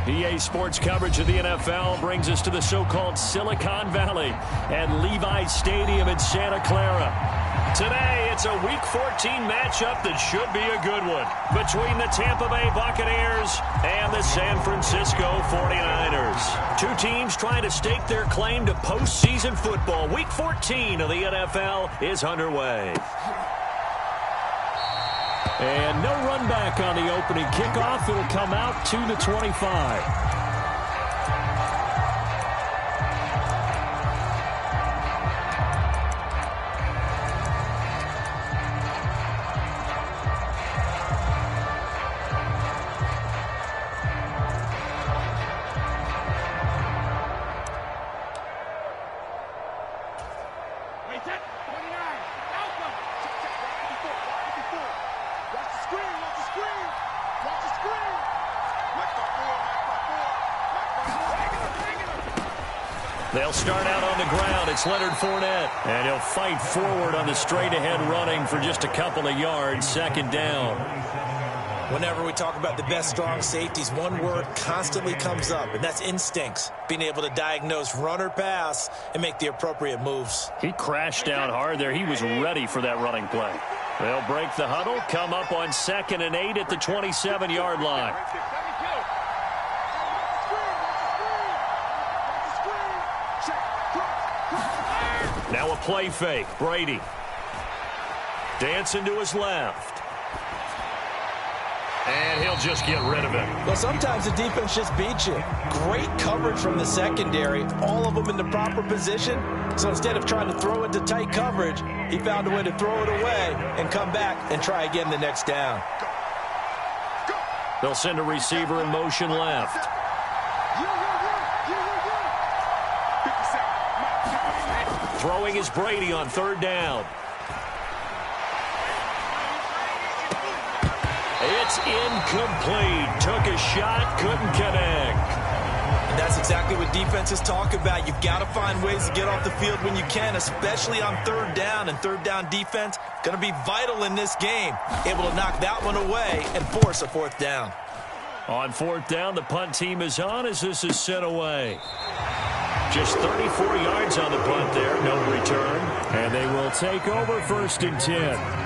EA Sports coverage of the NFL brings us to the so-called Silicon Valley at Levi's Stadium in Santa Clara. Today, it's a Week 14 matchup that should be a good one between the Tampa Bay Buccaneers and the San Francisco 49ers. Two teams trying to stake their claim to postseason football. Week 14 of the NFL is underway. And no run back on the opening kickoff. It'll come out to the 25. They'll start out on the ground. It's Leonard Fournette. And he'll fight forward on the straight-ahead running for just a couple of yards. Second down. Whenever we talk about the best strong safeties, one word constantly comes up, and that's instincts. Being able to diagnose run or pass and make the appropriate moves. He crashed down hard there. He was ready for that running play. They'll break the huddle, come up on 2nd and 8 at the 27-yard line. Now a play fake. Brady. Dancing to his left. And he'll just get rid of it. Well, sometimes the defense just beats you. Great coverage from the secondary. All of them in the proper position. So instead of trying to throw it to tight coverage, he found a way to throw it away and come back and try again the next down. They'll send a receiver in motion left. Throwing is Brady on 3rd down. It's incomplete. Took a shot, couldn't connect. And that's exactly what defenses talk about. You've got to find ways to get off the field when you can, especially on 3rd down. And 3rd down defense going to be vital in this game. Able to knock that one away and force a 4th down. On 4th down, the punt team is on as this is sent away. Just 34 yards on the punt there, no return. And they will take over 1st and 10.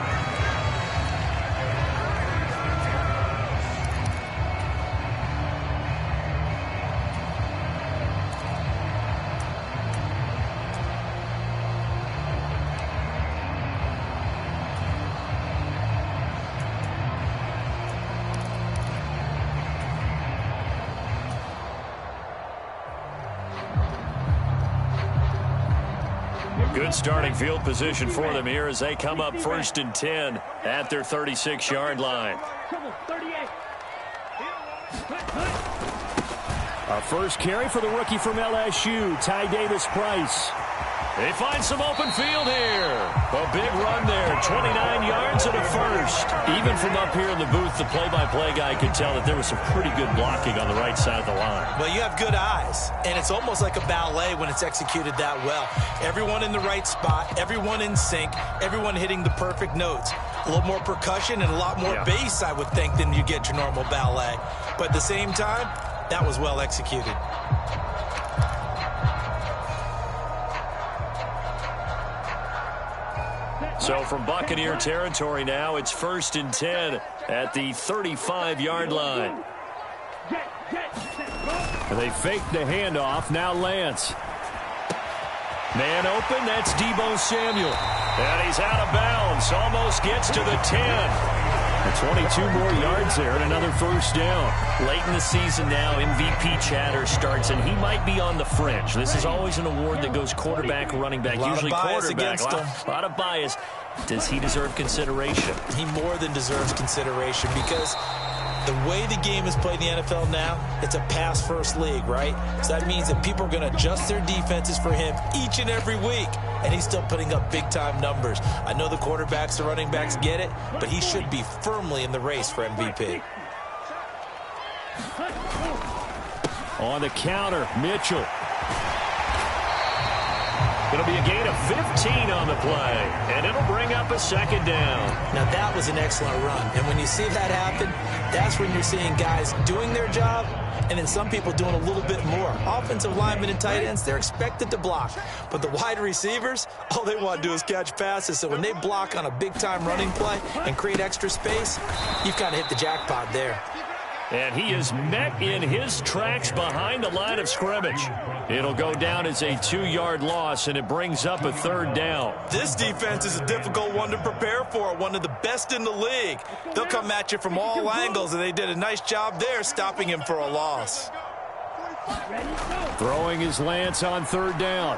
Good starting field position for them here as they come up 1st and 10 at their 36-yard line. A first carry for the rookie from LSU, Ty Davis-Price. They find some open field here. A big run there, 29 yards and a first. Even from up here in the booth, the play-by-play guy could tell that there was some pretty good blocking on the right side of the line. Well, you have good eyes, and it's almost like a ballet when it's executed that well. Everyone in the right spot, everyone in sync, everyone hitting the perfect notes. A little more percussion and a lot more bass, I would think, than you get your normal ballet. But at the same time, that was well executed. So from Buccaneer territory now, it's 1st and 10 at the 35-yard line. And they fake the handoff. Now Lance. Man open, that's Deebo Samuel. And he's out of bounds. Almost gets to the 10. And 22 more yards there and another first down. Late in the season now, MVP chatter starts, and he might be on the fringe. This is always an award that goes quarterback, running back, usually quarterback. A lot of bias. Does he deserve consideration? He more than deserves consideration because the way the game is played in the NFL now, it's a pass-first league, right? So that means that people are going to adjust their defenses for him each and every week, and he's still putting up big-time numbers. I know the quarterbacks, the running backs get it, but he should be firmly in the race for MVP. On the counter, Mitchell. It'll be a gain of 15 on the play, and it'll bring up a second down. Now, that was an excellent run, and when you see that happen, that's when you're seeing guys doing their job and then some people doing a little bit more. Offensive linemen and tight ends, they're expected to block. But the wide receivers, all they want to do is catch passes. So when they block on a big-time running play and create extra space, you've kind of hit the jackpot there. And he is met in his tracks behind the line of scrimmage. It'll go down as a 2-yard loss, and it brings up a third down. This defense is a difficult one to prepare for, one of the best in the league. They'll come at you from all angles, and they did a nice job there stopping him for a loss. Throwing his Lance on third down.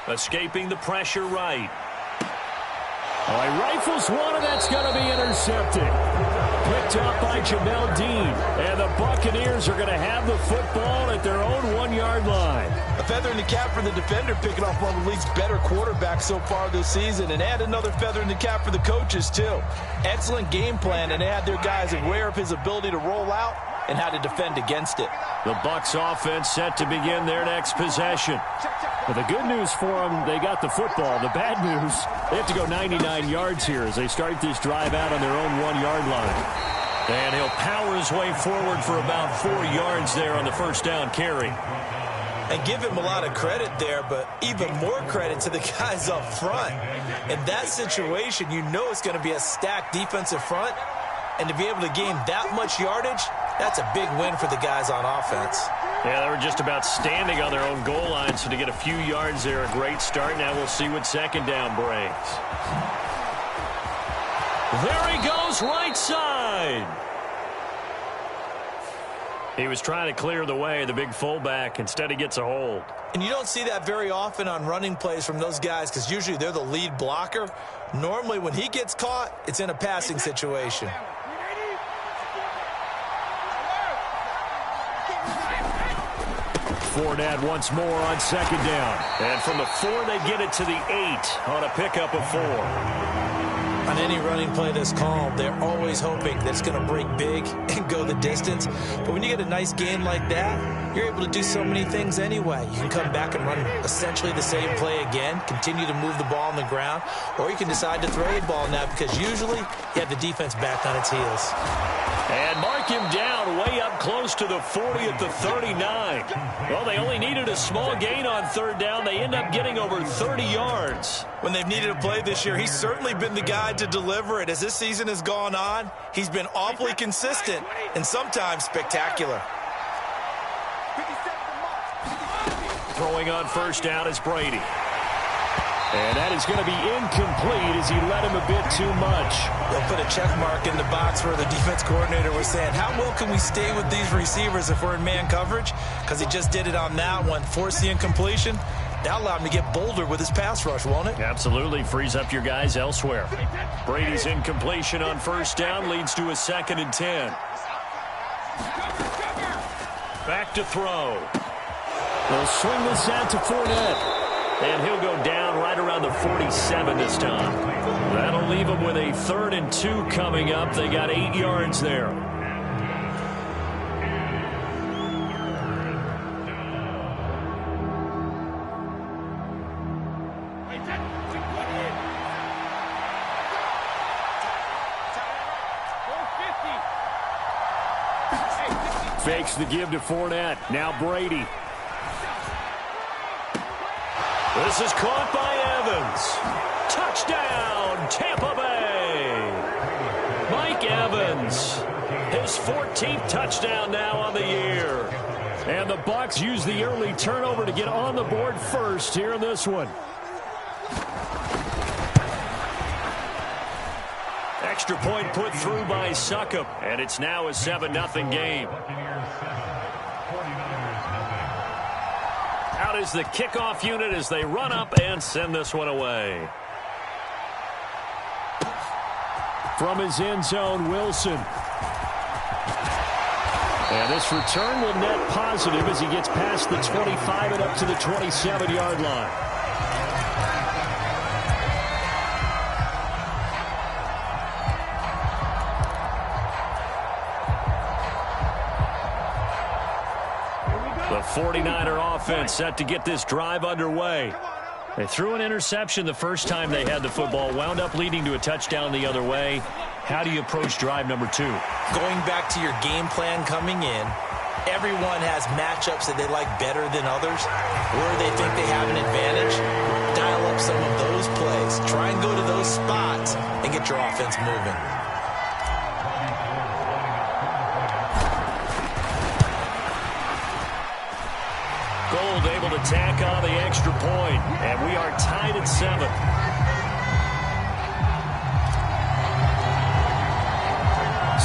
Escaping the pressure right. Oh, he rifles one, and that's going to be intercepted. Picked up by Jamel Dean. And the Buccaneers are going to have the football at their own 1-yard line. A feather in the cap for the defender, picking off one of the league's better quarterbacks so far this season. And add another feather in the cap for the coaches, too. Excellent game plan, and they had their guys aware of his ability to roll out and how to defend against it. The Bucs offense set to begin their next possession. But the good news for them, they got the football. The bad news, they have to go 99 yards here as they start this drive out on their own 1-yard line. And he'll power his way forward for about 4 yards there on the first down carry. And give him a lot of credit there, but even more credit to the guys up front. In that situation, you know it's going to be a stacked defensive front. And to be able to gain that much yardage, that's a big win for the guys on offense. Yeah, they were just about standing on their own goal line, so to get a few yards there, a great start. Now we'll see what second down brings. There he goes, right side. He was trying to clear the way, the big fullback. Instead, he gets a hold. And you don't see that very often on running plays from those guys because usually they're the lead blocker. Normally, when he gets caught, it's in a passing situation. Fournette once more on second down. And from the 4, they get it to the 8 on a pickup of 4. On any running play that's called, they're always hoping that it's going to break big and go the distance. But when you get a nice gain like that, you're able to do so many things anyway. You can come back and run essentially the same play again, continue to move the ball on the ground, or you can decide to throw the ball now because usually you have the defense back on its heels. And mark him down way up close to the 40 at the 39. Well, they only needed a small gain on third down. They end up getting over 30 yards. When they've needed a play this year, he's certainly been the guy to deliver it. As this season has gone on, he's been awfully consistent and sometimes spectacular. Throwing on first down is Brady. And that is going to be incomplete as he led him a bit too much. They'll put a check mark in the box where the defense coordinator was saying, how well can we stay with these receivers if we're in man coverage? Because he just did it on that one. Force the incompletion. That'll allow him to get bolder with his pass rush, won't it? Absolutely. Frees up your guys elsewhere. Brady's incompletion on first down leads to a 2nd and 10. Back to throw. They'll swing this out to Fournette. And he'll go down right around the 47 this time. That'll leave him with a 3rd and 2 coming up. They got 8 yards there. Fakes the give to Fournette. Now Brady. This is caught by Evans. Touchdown, Tampa Bay. Mike Evans, his 14th touchdown now on the year. And the Bucs use the early turnover to get on the board first here in this one. Extra point put through by Succop, and it's now a 7-0 game. Out is the kickoff unit as they run up and send this one away. From his end zone, Wilson. And this return will net positive as he gets past the 25 and up to the 27-yard line. The 49er offense set to get this drive underway. They threw an interception the first time they had the football, wound up leading to a touchdown the other way. How do you approach drive number 2? Going back to your game plan coming in, everyone has matchups that they like better than others. Where they think they have an advantage, dial up some of those plays. Try and go to those spots and get your offense moving. Gold able to tack on the extra point, and we are tied at 7.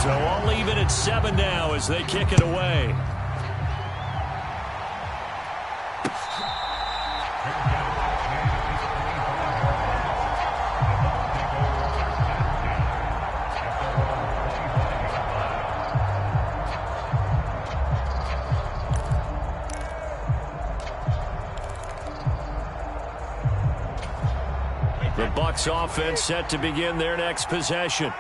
So all even at 7 now as they kick it away. The Bucs offense set to begin their next possession.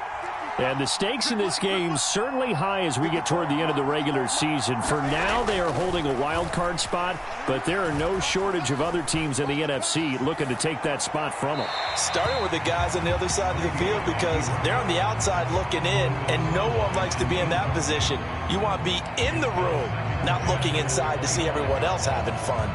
And the stakes in this game certainly high as we get toward the end of the regular season. For now, they are holding a wild card spot, but there are no shortage of other teams in the NFC looking to take that spot from them. Starting with the guys on the other side of the field because they're on the outside looking in, and no one likes to be in that position. You want to be in the room, not looking inside to see everyone else having fun.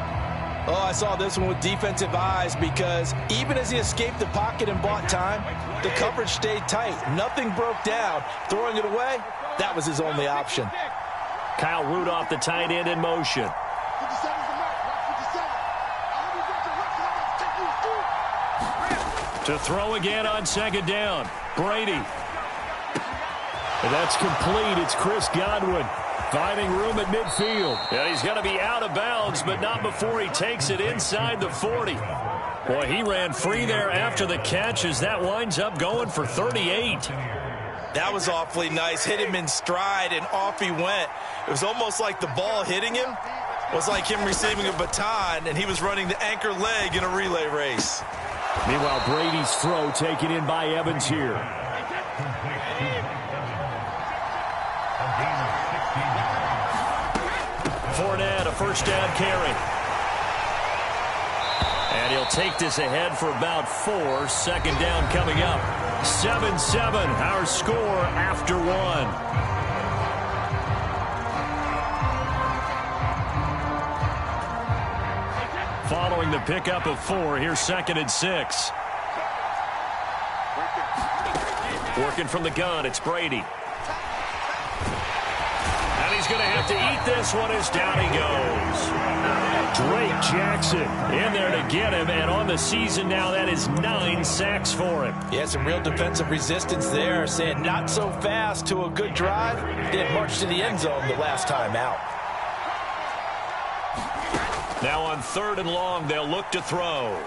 Oh, I saw this one with defensive eyes because even as he escaped the pocket and bought time, the coverage stayed tight. Nothing broke down. Throwing it away, that was his only option. Kyle Rudolph, the tight end, in motion. To throw again on second down. Brady. And that's complete. It's Chris Godwin finding room at midfield. And he's going to be out of bounds, but not before he takes it inside the 40. Boy, he ran free there after the catch as that winds up going for 38. That was awfully nice. Hit him in stride, and off he went. It was almost like the ball hitting him was like him receiving a baton, and he was running the anchor leg in a relay race. Meanwhile, Brady's throw taken in by Evans here. Fournette, a first down carry. And he'll take this ahead for about 4. Second down coming up. 7-7, our score after 1. Following the pickup of 4, here's 2nd and 6. Working from the gun, it's Brady. And he's going to have to eat this one as down he goes. Drake Jackson in there to get him, and on the season now, that is 9 sacks for him. Yeah, some real defensive resistance there, saying not so fast to a good drive. Didn't march to the end zone the last time out. Now on 3rd and long, they'll look to throw.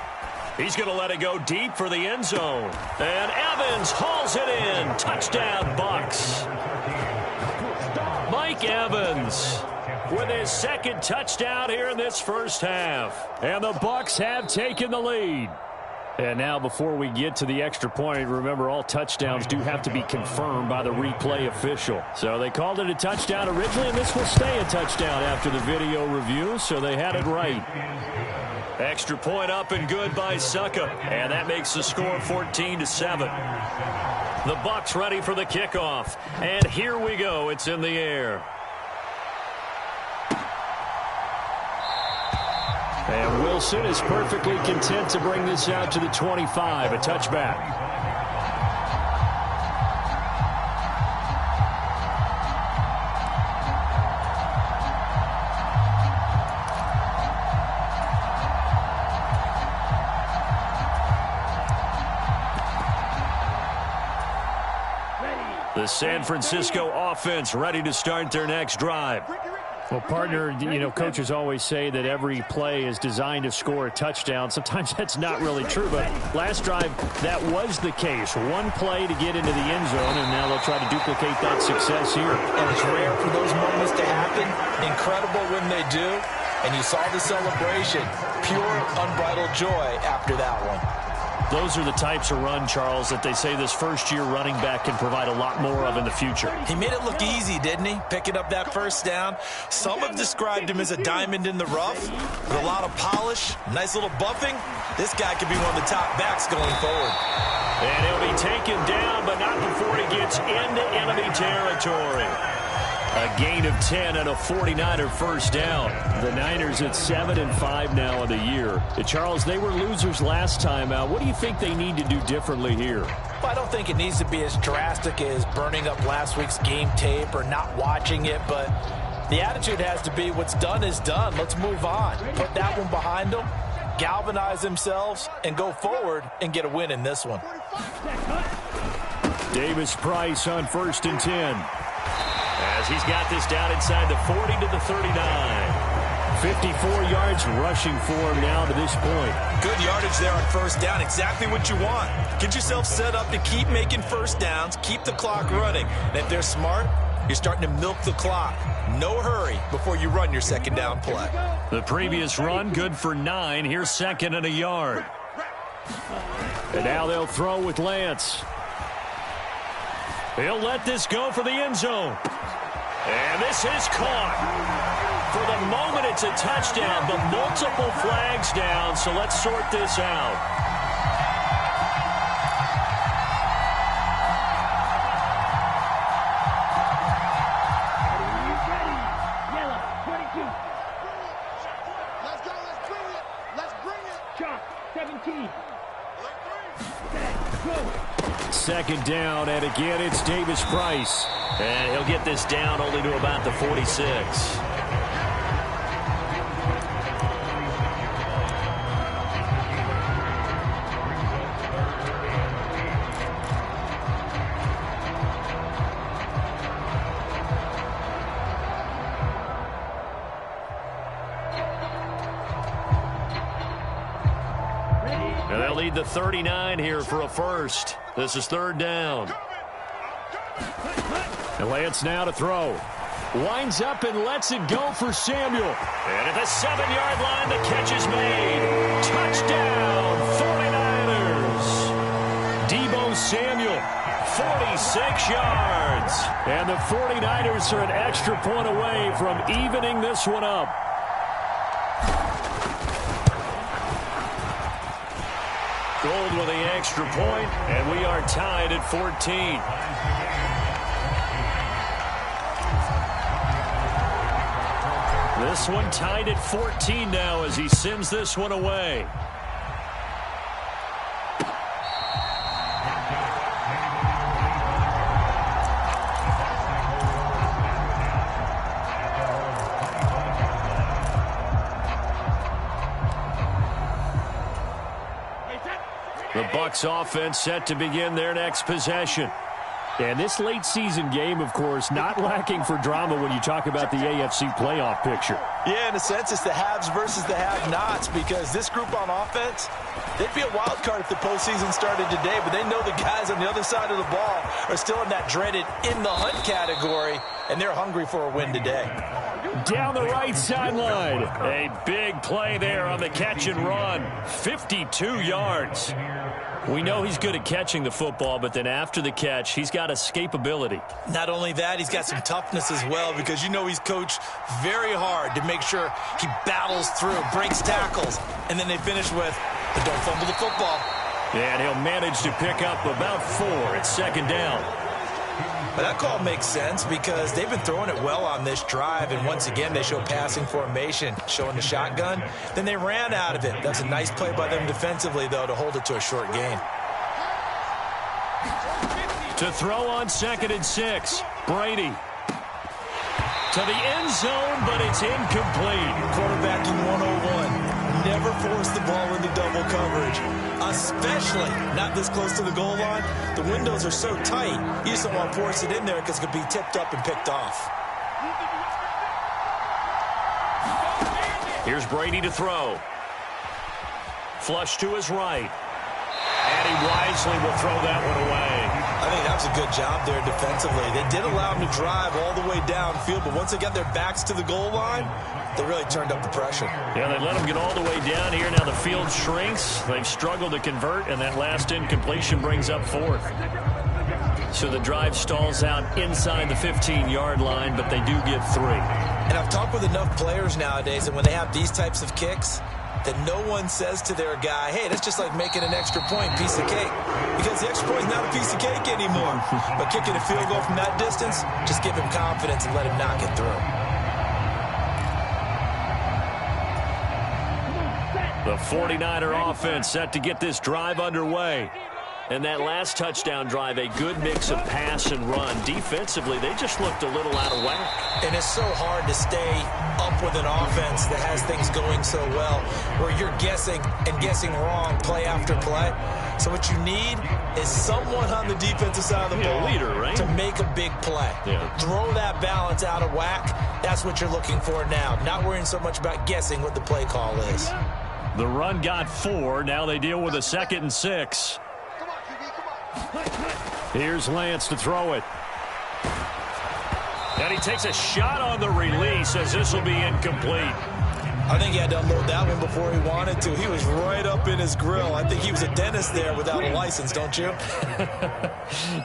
He's going to let it go deep for the end zone. And Evans hauls it in. Touchdown, Bucs. Mike Evans with his 2nd touchdown here in this first half. And the Bucs have taken the lead. And now before we get to the extra point, remember all touchdowns do have to be confirmed by the replay official. So they called it a touchdown originally, and this will stay a touchdown after the video review, so they had it right. Extra point up and good by Succa, and that makes the score 14-7. The Bucs ready for the kickoff, and here we go. It's in the air. And Wilson is perfectly content to bring this out to the 25, a touchback. The San Francisco offense ready to start their next drive. Well, partner, you know, coaches always say that every play is designed to score a touchdown. Sometimes that's not really true, but last drive, that was the case. One play to get into the end zone, and now they'll try to duplicate that success here. And it's rare for those moments to happen. Incredible when they do. And you saw the celebration. Pure, unbridled joy after that one. Those are the types of run, Charles, that they say this first-year running back can provide a lot more of in the future. He made it look easy, didn't he? Picking up that first down. Some have described him as a diamond in the rough with a lot of polish, nice little buffing. This guy could be one of the top backs going forward. And he'll be taken down, but not before he gets into enemy territory. A gain of 10 and a 49er first down. The Niners at 7-5 now in the year. Charles, they were losers last time out. What do you think they need to do differently here? Well, I don't think it needs to be as drastic as burning up last week's game tape or not watching it, but the attitude has to be what's done is done. Let's move on. Put that one behind them, galvanize themselves, and go forward and get a win in this one. Davis Price on 1st and 10. As he's got this down inside the 40 to the 39. 54 yards rushing for him now to this point. Good yardage there on first down. Exactly what you want. Get yourself set up to keep making first downs, keep the clock running. And if they're smart, you're starting to milk the clock. No hurry before you run your second down play. The previous run, good for 9. Here's 2nd and a yard. And now they'll throw with Lance. He'll let this go for the end zone. And this is caught. For the moment, it's a touchdown, but multiple flags down, so let's sort this out. Yellow, 22. Let's go, let's bring it. Let's bring it. Chalk, 17. Second down, and again, it's Davis Price. And he'll get this down only to about the 46. And they'll lead the 39 here for a first. This is 3rd down. And Lance now to throw. Winds up and lets it go for Samuel. And at the 7-yard line, the catch is made. Touchdown, 49ers. Deebo Samuel, 46 yards. And the 49ers are an extra point away from evening this one up. Gold with the extra point, and we are tied at 14. This one tied at 14 now as he sends this one away. The Bucs offense set to begin their next possession. And this late season game, of course, not lacking for drama when you talk about the AFC playoff picture. Yeah, in a sense, it's the haves versus the have-nots, because this group on offense, they'd be a wild card if the postseason started today, but they know the guys on the other side of the ball are still in that dreaded in-the-hunt category, and they're hungry for a win today. Down the right sideline. A big play there on the catch and run. 52 yards. We know he's good at catching the football, but then after the catch, he's got escapability. Not only that, he's got some toughness as well, because you know he's coached very hard to make sure he battles through, breaks tackles, and then they finish with, but don't fumble the football. And he'll manage to pick up about 4 at 2nd down. But that call makes sense because they've been throwing it well on this drive, and once again they show passing formation, showing the shotgun. Then they ran out of it. That's a nice play by them defensively, though, to hold it to a short gain. To throw on 2nd and 6, Brady. To the end zone, but it's incomplete. Quarterbacking 101. Never force the ball into double coverage, especially not this close to the goal line. The windows are so tight, you just don't want to force it in there because it could be tipped up and picked off. Here's Brady to throw. Flush to his right. And he wisely will throw that one away. I think that was a good job there defensively. They did allow them to drive all the way downfield, but once they got their backs to the goal line, they really turned up the pressure. Yeah, they let them get all the way down here. Now the field shrinks. They've struggled to convert, and that last incompletion brings up fourth. So the drive stalls out inside the 15-yard line, but they do get 3. And I've talked with enough players nowadays that when they have these types of kicks, that no one says to their guy, hey, that's just like making an extra point, piece of cake. Because the extra point is not a piece of cake anymore. But kicking a field goal from that distance, just give him confidence and let him knock it through. The 49er offense set to get this drive underway. And that last touchdown drive, a good mix of pass and run. Defensively, they just looked a little out of whack. And it's so hard to stay up with an offense that has things going so well, where you're guessing and guessing wrong play after play. So what you need is someone on the defensive side of the ball, leader, right? to make a big play. Yeah. Throw that balance out of whack. That's what you're looking for now. Not worrying so much about guessing what the play call is. The run got 4. Now they deal with a 2nd and 6. Here's Lance to throw it. And he takes a shot on the release as this will be incomplete. I think he had to unload that one before he wanted to. He was right up in his grill. I think he was a dentist there without a license, don't you?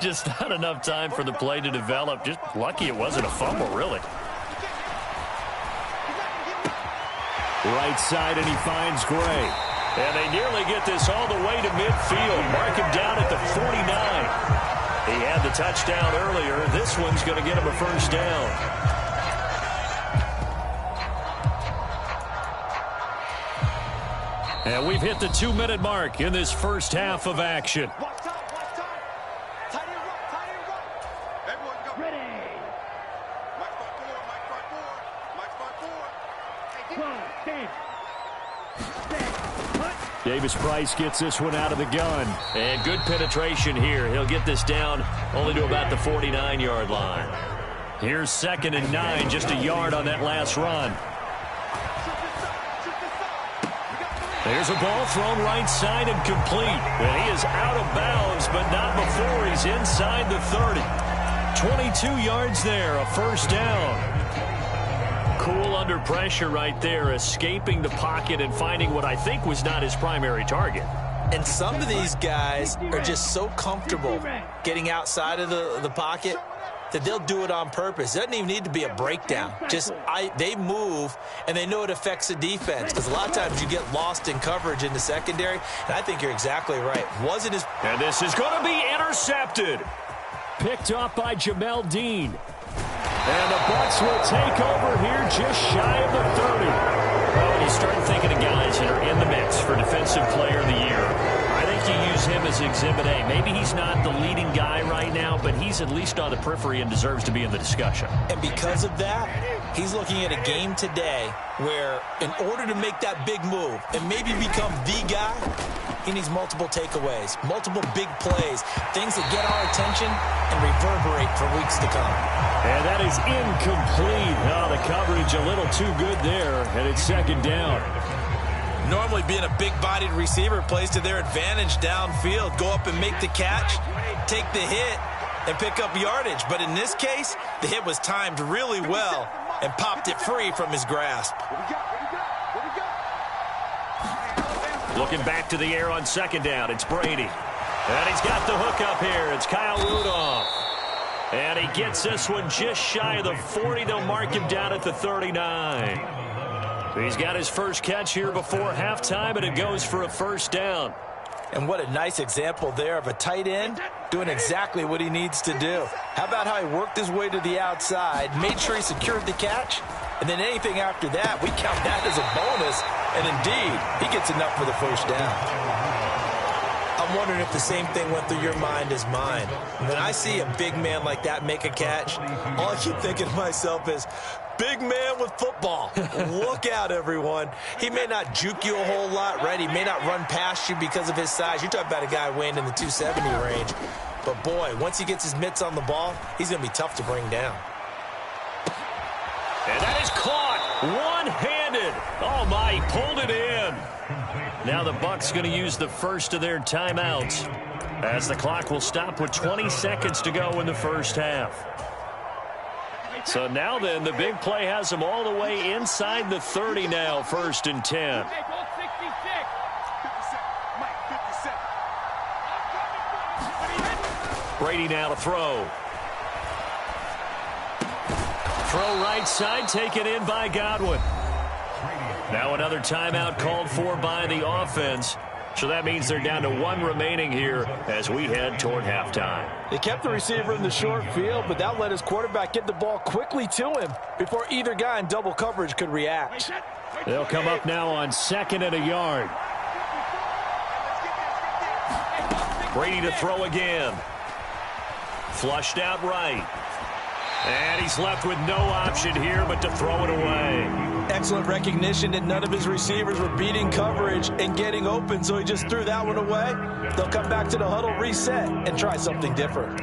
Just not enough time for the play to develop. Just lucky it wasn't a fumble, really. Right side, and he finds Gray. And they nearly get this all the way to midfield. Mark him down at the 49. He had the touchdown earlier. This one's going to get him a first down. And we've hit the 2-minute mark in this first half of action. Davis Price gets this one out of the gun. And good penetration here. He'll get this down only to about the 49-yard line. Here's 2nd and 9, just a yard on that last run. There's a ball thrown right side and complete. And he is out of bounds, but not before he's inside the 30. 22 yards there, a first down. Cool under pressure right there, escaping the pocket and finding what I think was not his primary target. And some of these guys are just so comfortable getting outside of the pocket that they'll do it on purpose. It doesn't even need to be a breakdown. They move, and they know it affects the defense, because a lot of times you get lost in coverage in the secondary, and I think you're exactly right. And this is going to be intercepted. Picked off by Jamel Dean. And the Bucs will take over here just shy of the 30. Well, when you start thinking of guys that are in the mix for Defensive Player of the Year, I think you use him as Exhibit A. Maybe he's not the leading guy right now, but he's at least on the periphery and deserves to be in the discussion. And because of that, he's looking at a game today where in order to make that big move and maybe become the guy, he needs multiple takeaways, multiple big plays, things that get our attention and reverberate for weeks to come. And that is incomplete. Oh, the coverage a little too good there, and it's 2nd down. Normally being a big-bodied receiver plays to their advantage downfield. Go up and make the catch, take the hit, and pick up yardage. But in this case, the hit was timed really well and popped it free from his grasp. Looking back to the air on 2nd down, it's Brady. And he's got the hook up here. It's Kyle Rudolph. And he gets this one just shy of the 40. They'll mark him down at the 39. He's got his first catch here before halftime, and it goes for a first down. And what a nice example there of a tight end doing exactly what he needs to do. How about how he worked his way to the outside, made sure he secured the catch, and then anything after that, we count that as a bonus. And indeed, he gets enough for the first down. I'm wondering if the same thing went through your mind as mine. When I see a big man like that make a catch, all I keep thinking to myself is, big man with football. Look out, everyone. He may not juke you a whole lot, right? He may not run past you because of his size. You're talking about a guy weighing in the 270 range. But, boy, once he gets his mitts on the ball, he's going to be tough to bring down. And that is caught one-handed. Oh, my, he pulled it in. Now the Bucs going to use the first of their timeouts. as the clock will stop with 20 seconds to go in the first half. So now then, the big play has them all the way inside the 30 now, 1st and 10. Brady now to throw. Throw right side, taken in by Godwin. Now another timeout called for by the offense. So that means they're down to 1 remaining here as we head toward halftime. They kept the receiver in the short field, but that let his quarterback get the ball quickly to him before either guy in double coverage could react. They'll come up now on 2nd and a yard. Brady to throw again. Flushed out right. And he's left with no option here but to throw it away. Excellent recognition that none of his receivers were beating coverage and getting open, so he just threw that one away. They'll come back to the huddle, reset, and try something different.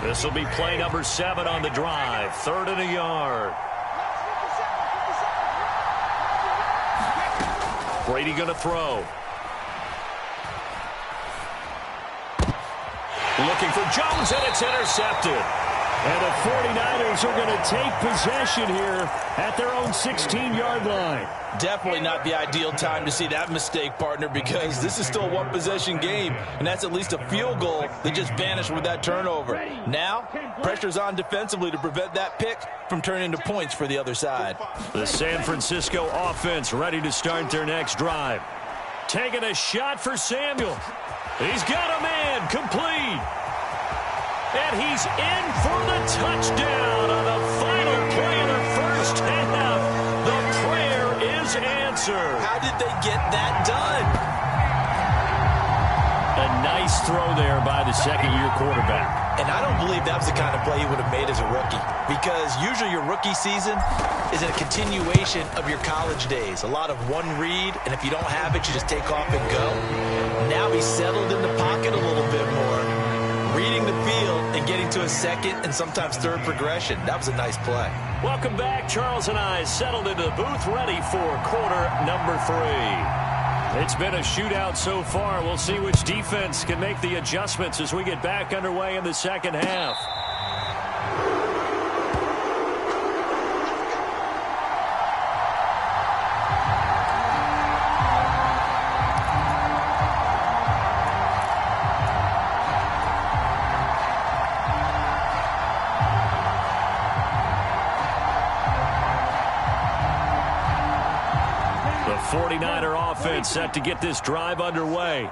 This will be play number 7 on the drive. 3rd and a yard. Brady going to throw. Looking for Jones, and it's intercepted. And the 49ers are going to take possession here at their own 16-yard line. Definitely not the ideal time to see that mistake, partner, because this is still a one-possession game, and that's at least a field goal that just vanished with that turnover. Now, pressure's on defensively to prevent that pick from turning into points for the other side. The San Francisco offense ready to start their next drive. Taking a shot for Samuel. He's got a man, complete. And he's in for the touchdown on the final play of the first half. The prayer is answered. How did they get that done? A nice throw there by the second-year quarterback. And I don't believe that was the kind of play he would have made as a rookie, because usually your rookie season is a continuation of your college days. A lot of one read, and if you don't have it, you just take off and go. Now he's settled in the pocket a little bit more, reading the field and getting to a second and sometimes third progression. That was a nice play. Welcome back. Charles and I settled into the booth, ready for quarter number 3. It's been a shootout so far. We'll see which defense can make the adjustments as we get back underway in the second half. The 49er offense set to get this drive underway.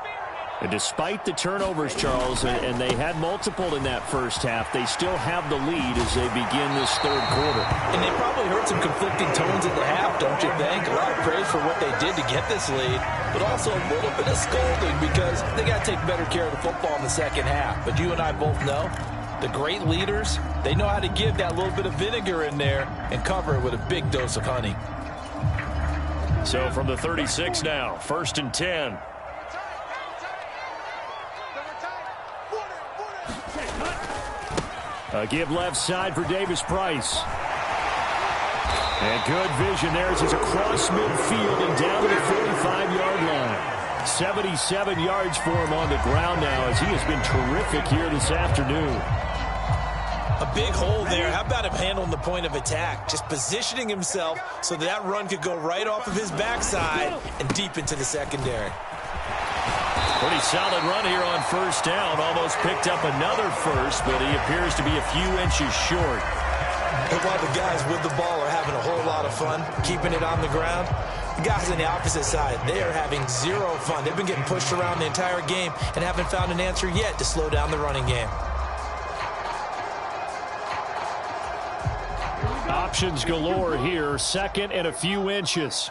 And despite the turnovers, Charles, and they had multiple in that first half, they still have the lead as they begin this third quarter. And they probably heard some conflicting tones at the half, don't you think? A lot of praise for what they did to get this lead, but also a little bit of scolding because they got to take better care of the football in the second half. But you and I both know the great leaders, they know how to give that little bit of vinegar in there and cover it with a big dose of honey. So from the 36 now, 1st and 10. A give left side for Davis Price. And good vision there as it's across midfield and down to the 45-yard line. 77 yards for him on the ground now as he has been terrific here this afternoon. A big hole there. How about him handling the point of attack? Just positioning himself so that run could go right off of his backside and deep into the secondary. Pretty solid run here on first down. Almost picked up another first, but he appears to be a few inches short. And while the guys with the ball are having a whole lot of fun keeping it on the ground, the guys on the opposite side, they are having zero fun. They've been getting pushed around the entire game and haven't found an answer yet to slow down the running game. Options galore here. 2nd and a few inches.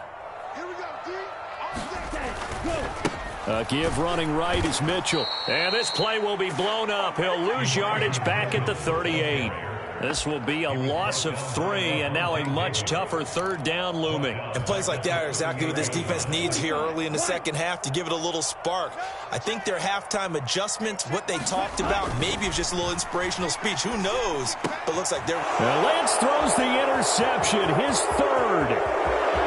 A give running right is Mitchell. And this play will be blown up. He'll lose yardage back at the 38. This will be a loss of 3, and now a much tougher third down looming. And plays like that are exactly what this defense needs here early in the second half to give it a little spark. I think their halftime adjustments, what they talked about, maybe it's just a little inspirational speech. Who knows? But looks like they're... And Lance throws the interception, his third.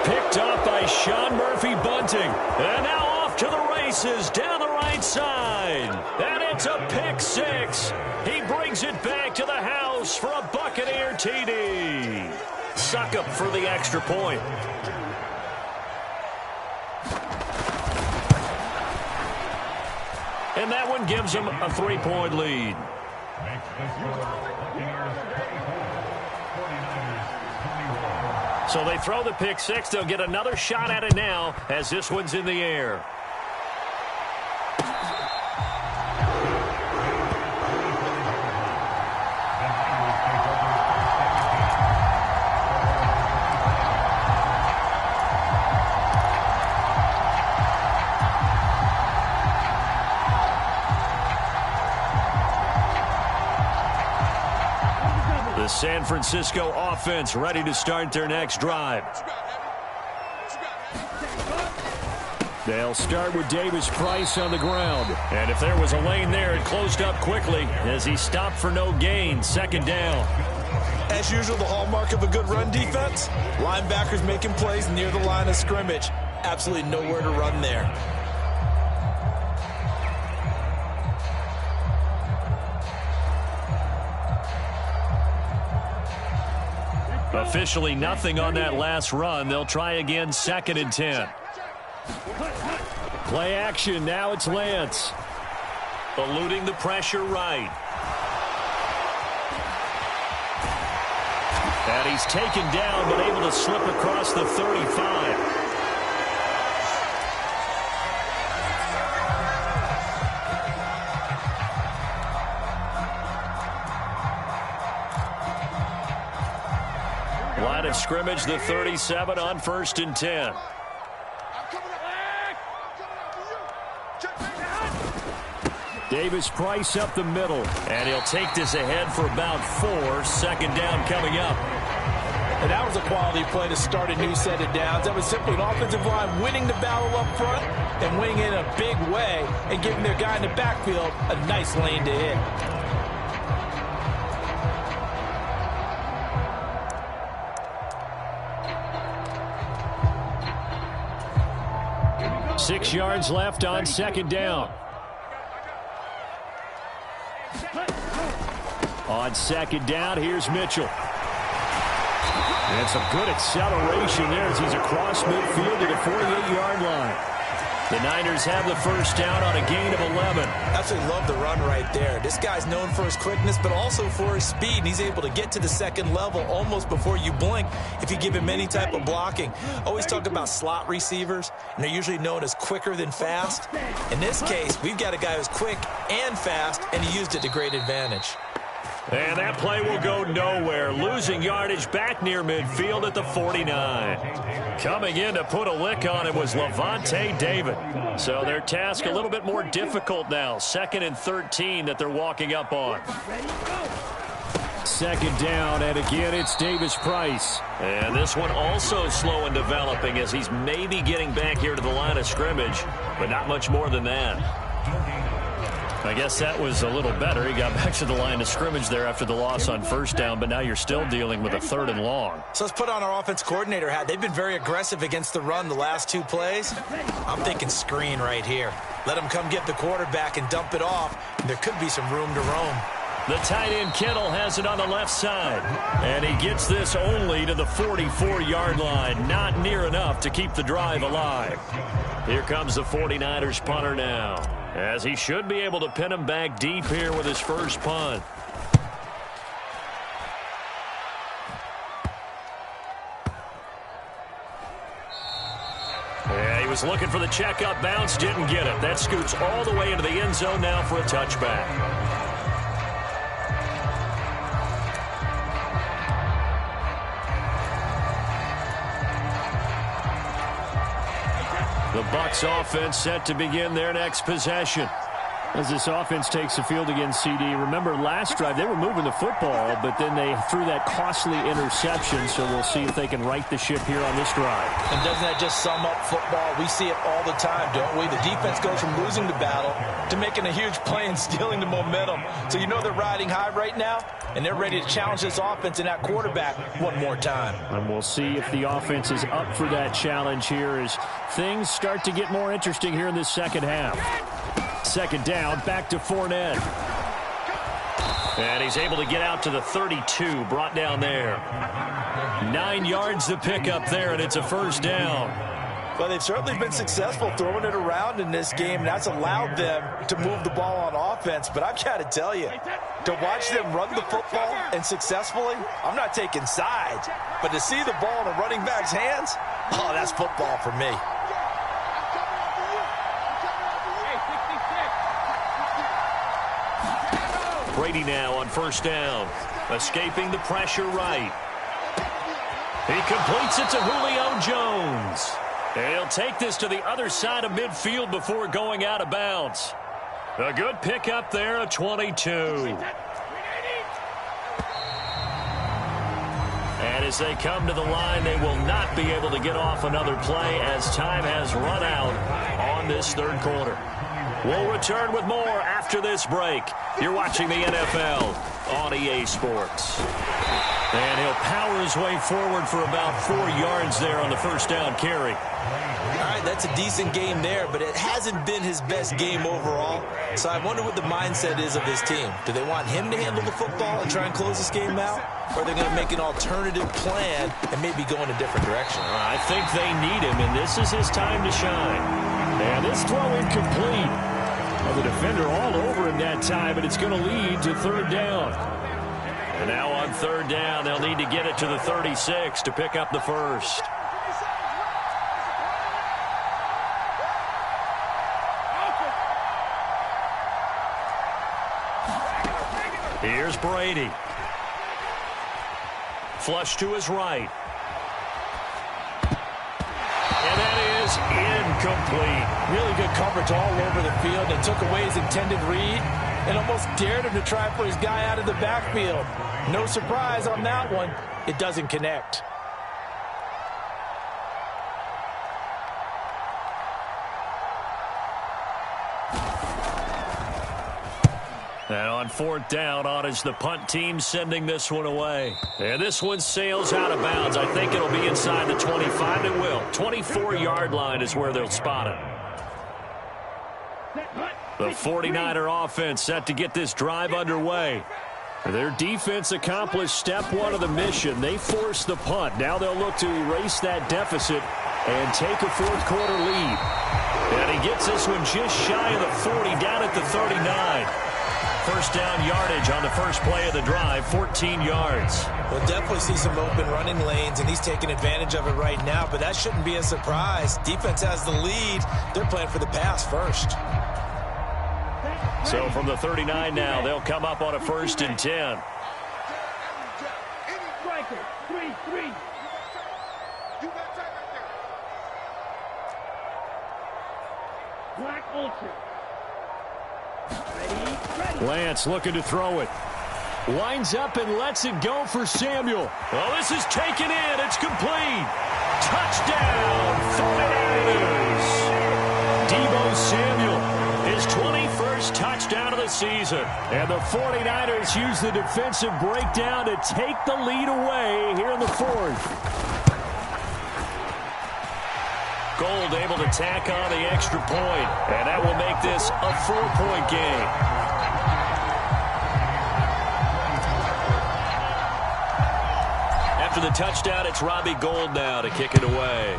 Picked up by Sean Murphy-Bunting. And now off to the races down the right side. And it's a pick 6. He brings it back to the house for a Buccaneer TD. Suck up for the extra point. And that one gives them a 3-point lead. So they throw the pick 6. They'll get another shot at it now as this one's in the air. The San Francisco offense ready to start their next drive. They'll start with Davis Price on the ground. And if there was a lane there, it closed up quickly as he stopped for no gain. Second down. As usual, the hallmark of a good run defense, linebackers making plays near the line of scrimmage. Absolutely nowhere to run there. Officially nothing on that last run. They'll try again, 2nd and 10. Play action. Now it's Lance. Eluding the pressure right. And he's taken down, but able to slip across the 35. Line of scrimmage, the 37 on 1st and 10. Davis Price up the middle, and he'll take this ahead for about 4. 2nd down coming up. And that was a quality play to start a new set of downs. That was simply an offensive line winning the battle up front and winning it in a big way and giving their guy in the backfield a nice lane to hit. 6 yards left on 2nd down. On 2nd down, here's Mitchell. And some good acceleration there as he's across midfield to the 48-yard line. The Niners have the 1st down on a gain of 11. Absolutely love the run right there. This guy's known for his quickness, but also for his speed. And he's able to get to the 2nd level almost before you blink if you give him any type of blocking. Always talk about slot receivers, and they're usually known as quicker than fast. In this case, we've got a guy who's quick and fast, and he used it to great advantage. And that play will go nowhere. Losing yardage back near midfield at the 49. Coming in to put a lick on it was Levante David. So their task a little bit more difficult now. 2nd and 13 that they're walking up on. 2nd down, and again it's Davis Price. And this one also slow in developing as he's maybe getting back here to the line of scrimmage, but not much more than that. I guess that was a little better. He got back to the line of scrimmage there after the loss on 1st down, but now you're still dealing with a 3rd and long. So let's put on our offense coordinator hat. They've been very aggressive against the run the last 2 plays. I'm thinking screen right here. Let them come get the quarterback and dump it off, and there could be some room to roam. The tight end Kittle has it on the left side, and he gets this only to the 44-yard line. Not near enough to keep the drive alive. Here comes the 49ers punter now, as he should be able to pin him back deep here with his first punt. Yeah, he was looking for the checkup bounce, didn't get it. That scoots all the way into the end zone now for a touchback. The Bucs offense set to begin their next possession. As this offense takes the field against CD, remember last drive they were moving the football, but then they threw that costly interception, so we'll see if they can right the ship here on this drive. And doesn't that just sum up football? We see it all the time, don't we? The defense goes from losing the battle to making a huge play and stealing the momentum. So you know they're riding high right now, and they're ready to challenge this offense and that quarterback one more time. And we'll see if the offense is up for that challenge here as things start to get more interesting here in this second half. Second down, back to Fournette. And he's able to get out to the 32, brought down there. 9 yards to pick up there, and it's a first down. Well, they've certainly been successful throwing it around in this game, and that's allowed them to move the ball on offense. But I've got to tell you, to watch them run the football and successfully, I'm not taking sides. But to see the ball in a running back's hands, oh, that's football for me. Brady now on first down, escaping the pressure right. He completes it to Julio Jones. And he'll take this to the other side of midfield before going out of bounds. A good pickup there, a 22. And as they come to the line, they will not be able to get off another play as time has run out on this third quarter. We'll return with more after this break. You're watching the NFL on EA Sports. And he'll power his way forward for about 4 yards there on the first down carry. All right, that's a decent game there, but it hasn't been his best game overall. So I wonder what the mindset is of this team. Do they want him to handle the football and try and close this game out? Or are they going to make an alternative plan and maybe go in a different direction? I think they need him, and this is his time to shine. And this throw incomplete. Well, the defender all over him that time, but it's going to lead to third down. And now on third down, they'll need to get it to the 36 to pick up the first. Here's Brady. Flush to his right. And that is incomplete. Really good coverage all over the field. They took away his intended read and almost dared him to try and put his guy out of the backfield. No surprise on that one. It doesn't connect. And on fourth down, on is the punt team sending this one away. And this one sails out of bounds. I think it'll be inside the 25. It will. 24-yard line is where they'll spot it. The 49er offense set to get this drive underway. Their defense accomplished step one of the mission. They forced the punt. Now they'll look to erase that deficit and take a fourth quarter lead. And he gets this one just shy of the 40, down at the 39. First down yardage on the first play of the drive, 14 yards. We'll definitely see some open running lanes, and he's taking advantage of it right now, but that shouldn't be a surprise. Defense has the lead. They're playing for the pass first. So from the 39 now, they'll come up on a 1st and 10. Black Ultra. Lance looking to throw it. Lines up and lets it go for Samuel. Well, this is taken in. It's complete. Touchdown, 49ers. Deebo Samuel, his 21st touchdown of the season. And the 49ers use the defensive breakdown to take the lead away here in the fourth. Gold able to tack on the extra point, and that will make this a 4-point game. After the touchdown, it's Robbie Gould now to kick it away.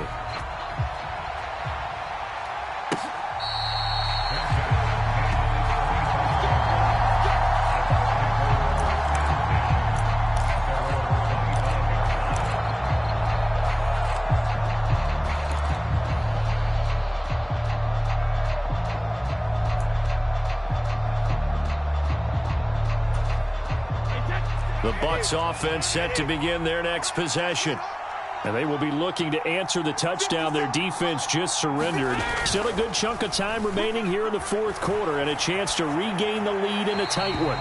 The Bucs offense set to begin their next possession. And they will be looking to answer the touchdown their defense just surrendered. Still a good chunk of time remaining here in the fourth quarter and a chance to regain the lead in a tight one.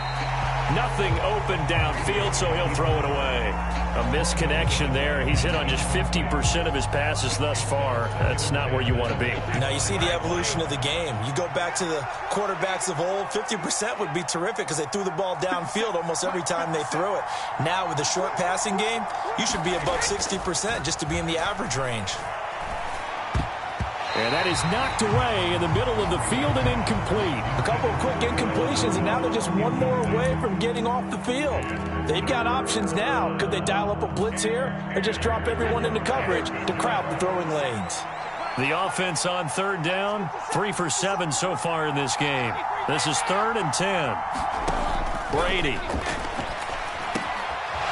Nothing open downfield, so he'll throw it away. A misconnection there. He's hit on just 50% of his passes thus far. That's not where you want to be. Now you see the evolution of the game. You go back to the quarterbacks of old, 50% would be terrific because they threw the ball downfield almost every time they threw it. Now with the short passing game, you should be above 60% just to be in the average range. And that is knocked away in the middle of the field and incomplete. A couple of quick incompletions, and now they're just one more away from getting off the field. They've got options now. Could they dial up a blitz here or just drop everyone into coverage to crowd the throwing lanes? The offense on third down, 3 for 7 so far in this game. This is 3rd and 10. Brady.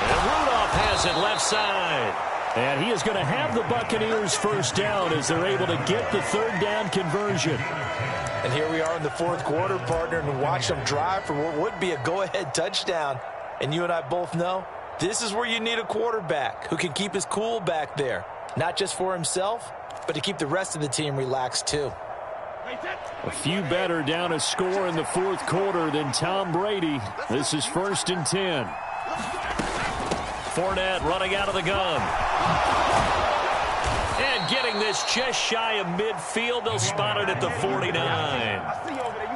And Rudolph has it left side. And he is going to have the Buccaneers first down as they're able to get the third down conversion. And here we are in the fourth quarter, partner, and watch them drive for what would be a go-ahead touchdown. And you and I both know this is where you need a quarterback who can keep his cool back there, not just for himself, but to keep the rest of the team relaxed too. A few better down a score in the fourth quarter than Tom Brady. This is 1st and 10. Fournette running out of the gun. And getting this just shy of midfield. They'll spot it at the 49.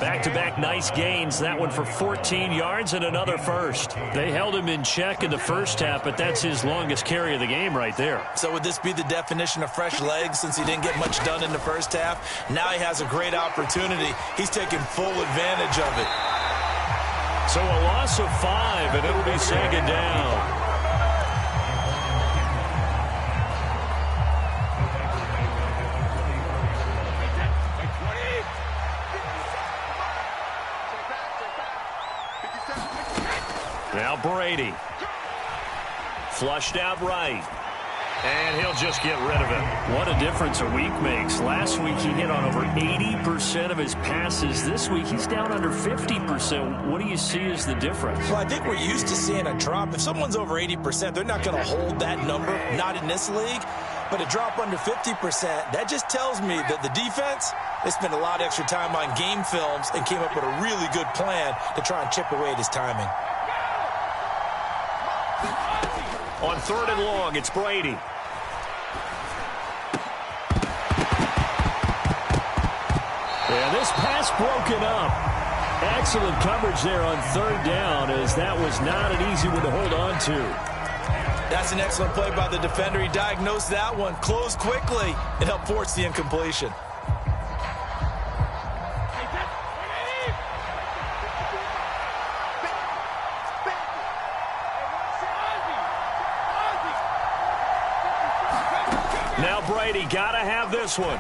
Back-to-back nice gains. That one for 14 yards and another first. They held him in check in the first half, but that's his longest carry of the game right there. So would this be the definition of fresh legs since he didn't get much done in the first half? Now he has a great opportunity. He's taking full advantage of it. So a loss of 5, and it'll be 2nd down. Now Brady. Flushed out right. And he'll just get rid of it. What a difference a week makes. Last week he hit on over 80% of his passes. This week he's down under 50%. What do you see as the difference? Well, I think we're used to seeing a drop. If someone's over 80%, they're not going to hold that number. Not in this league. But a drop under 50%, that just tells me that the defense, they spent a lot of extra time on game films and came up with a really good plan to try and chip away at his timing. On 3rd and long, it's Brady. And this pass broken up. Excellent coverage there on 3rd down, as that was not an easy one to hold on to. That's an excellent play by the defender. He diagnosed that one, closed quickly, and helped force the incompletion. Now Brady got to have this one.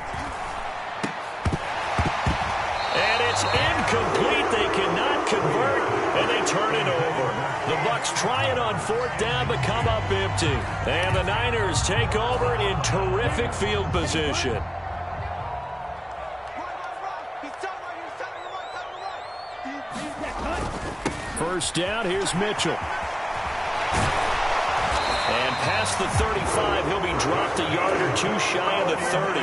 And it's incomplete. They cannot convert, and they turn it over. The Bucs try it on 4th down, but come up empty. And the Niners take over in terrific field position. First down, here's Mitchell. And past the 35, he'll be dropped a yard or two shy of the 30.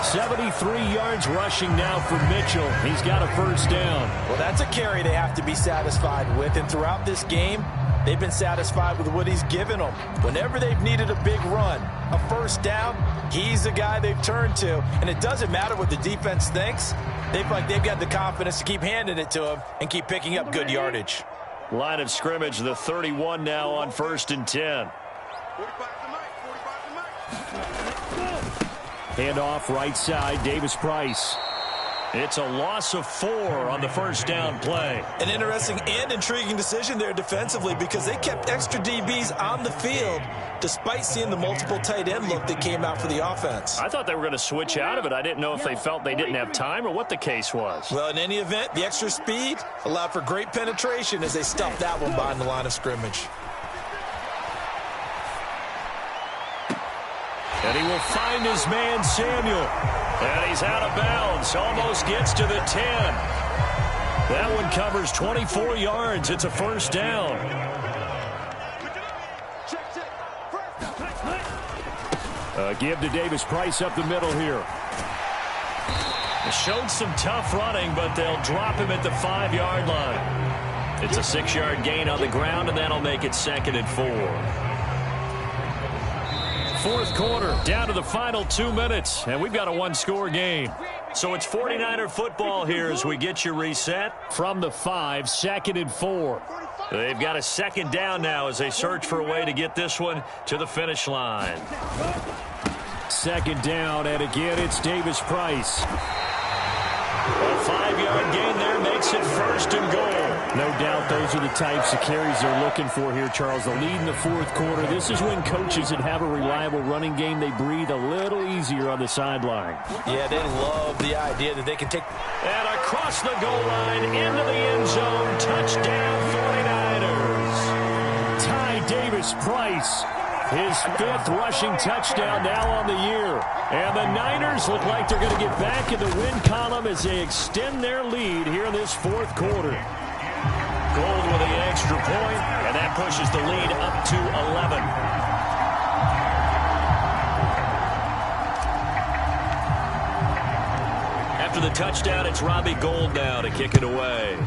73 yards rushing now for Mitchell. He's got a first down. Well, that's a carry they have to be satisfied with. And throughout this game, they've been satisfied with what he's given them. Whenever they've needed a big run, a first down, he's the guy they've turned to. And it doesn't matter what the defense thinks. They've got the confidence to keep handing it to him and keep picking up good yardage. Line of scrimmage, the 31 now on 1st and 10. Handoff right side, Davis Price. It's a loss of 4 on the first down play. An interesting and intriguing decision there defensively because they kept extra DBs on the field despite seeing the multiple tight end look that came out for the offense. I thought they were going to switch out of it. I didn't know if they felt they didn't have time or what the case was. Well, in any event, the extra speed allowed for great penetration as they stuffed that one behind the line of scrimmage. And he will find his man, Samuel. And he's out of bounds. Almost gets to the 10. That one covers 24 yards. It's a first down. Give to Davis Price up the middle here. Showed some tough running, but they'll drop him at the 5-yard line. It's a 6-yard gain on the ground, and that'll make it 2nd and 4. Fourth quarter, down to the final 2 minutes, and we've got a one-score game. So it's 49er football here as we get you reset. From the 5, 2nd and 4. They've got a 2nd down now as they search for a way to get this one to the finish line. 2nd down, and again, it's Davis Price. A 5-yard gain there makes it 1st and goal. No doubt those are the types of carries they're looking for here, Charles. The lead in the fourth quarter. This is when coaches that have a reliable running game, they breathe a little easier on the sideline. Yeah, they love the idea that they can take. And across the goal line, into the end zone, touchdown 49ers. Ty Davis Price, his 5th rushing touchdown now on the year. And the Niners look like they're going to get back in the win column as they extend their lead here in this fourth quarter. Gold with an extra point, and that pushes the lead up to 11. After the touchdown, it's Robbie Gould now to kick it away.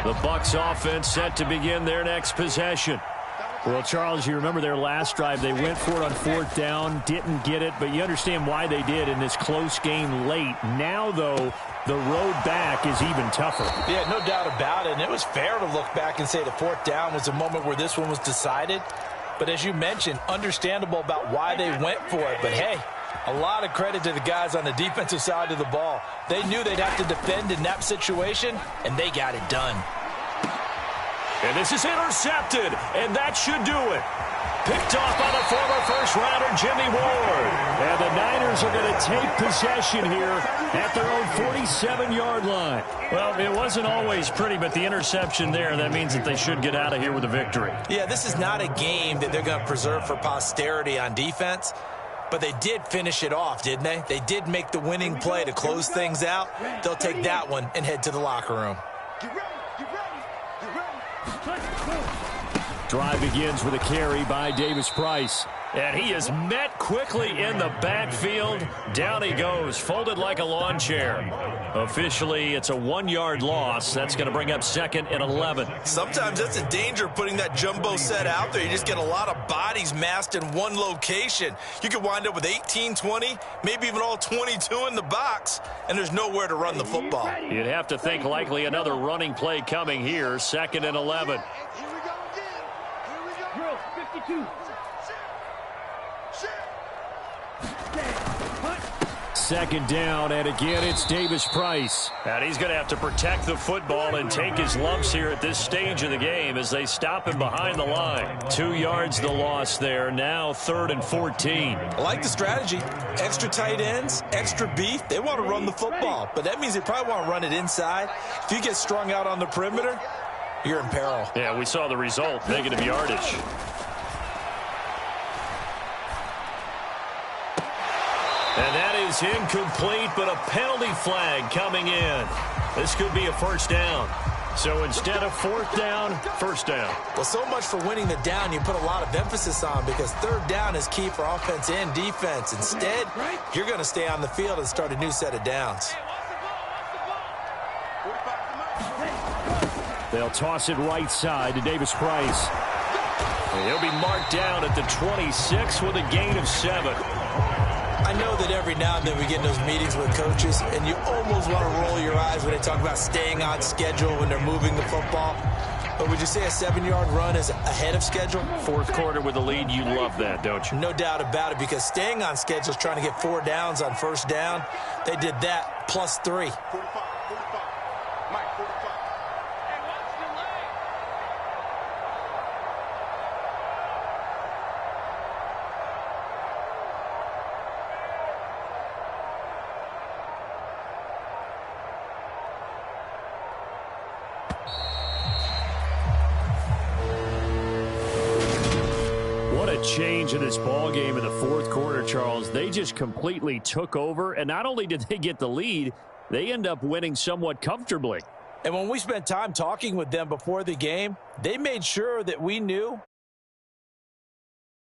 The Bucs offense set to begin their next possession. Well, Charles, you remember their last drive. They went for it on 4th down, didn't get it, but you understand why they did in this close game late. Now, though, the road back is even tougher. Yeah, no doubt about it, and it was fair to look back and say the 4th down was the moment where this one was decided. But as you mentioned, understandable about why they went for it. But, hey, a lot of credit to the guys on the defensive side of the ball. They knew they'd have to defend in that situation, and they got it done. And this is intercepted, and that should do it. Picked off by the former first-rounder Jimmy Ward. And the Niners are going to take possession here at their own 47-yard line. Well, it wasn't always pretty, but the interception there, that means that they should get out of here with a victory. Yeah, this is not a game that they're going to preserve for posterity on defense. But they did finish it off, didn't they? They did make the winning play to close things out. They'll take that one and head to the locker room. Drive begins with a carry by Davis Price. And he is met quickly in the backfield. Down he goes, folded like a lawn chair. Officially, it's a 1-yard loss. That's going to bring up 2nd and 11. Sometimes that's a danger putting that jumbo set out there. You just get a lot of bodies massed in one location. You could wind up with 18, 20, maybe even all 22 in the box, and there's nowhere to run the football. You'd have to think likely another running play coming here, 2nd and 11. Here we go again. Here we go. Drill 52. 2nd down, and again, it's Davis Price. And he's going to have to protect the football and take his lumps here at this stage of the game as they stop him behind the line. 2 yards the loss there. Now 3rd and 14. I like the strategy. Extra tight ends, extra beef. They want to run the football, but that means they probably want to run it inside. If you get strung out on the perimeter, you're in peril. Yeah, we saw the result. Negative yardage. And that is incomplete, but a penalty flag coming in. This could be a 1st down. So instead of 4th down, 1st down. Well, so much for winning the down you put a lot of emphasis on, because 3rd down is key for offense and defense. Instead, you're going to stay on the field and start a new set of downs. They'll toss it right side to Davis Price. And he'll be marked down at the 26 with a gain of 7. I know that every now and then we get in those meetings with coaches, and you almost want to roll your eyes when they talk about staying on schedule when they're moving the football. But would you say a 7-yard run is ahead of schedule? Fourth quarter with the lead, you love that, don't you? No doubt about it, because staying on schedule is trying to get 4 downs on 1st down. They did that plus 3. 45, 45. Mike, 45. change in this ball game in the fourth quarter, Charles. They just completely took over, and not only did they get the lead, they end up winning somewhat comfortably. And when we spent time talking with them before the game, they made sure that we knew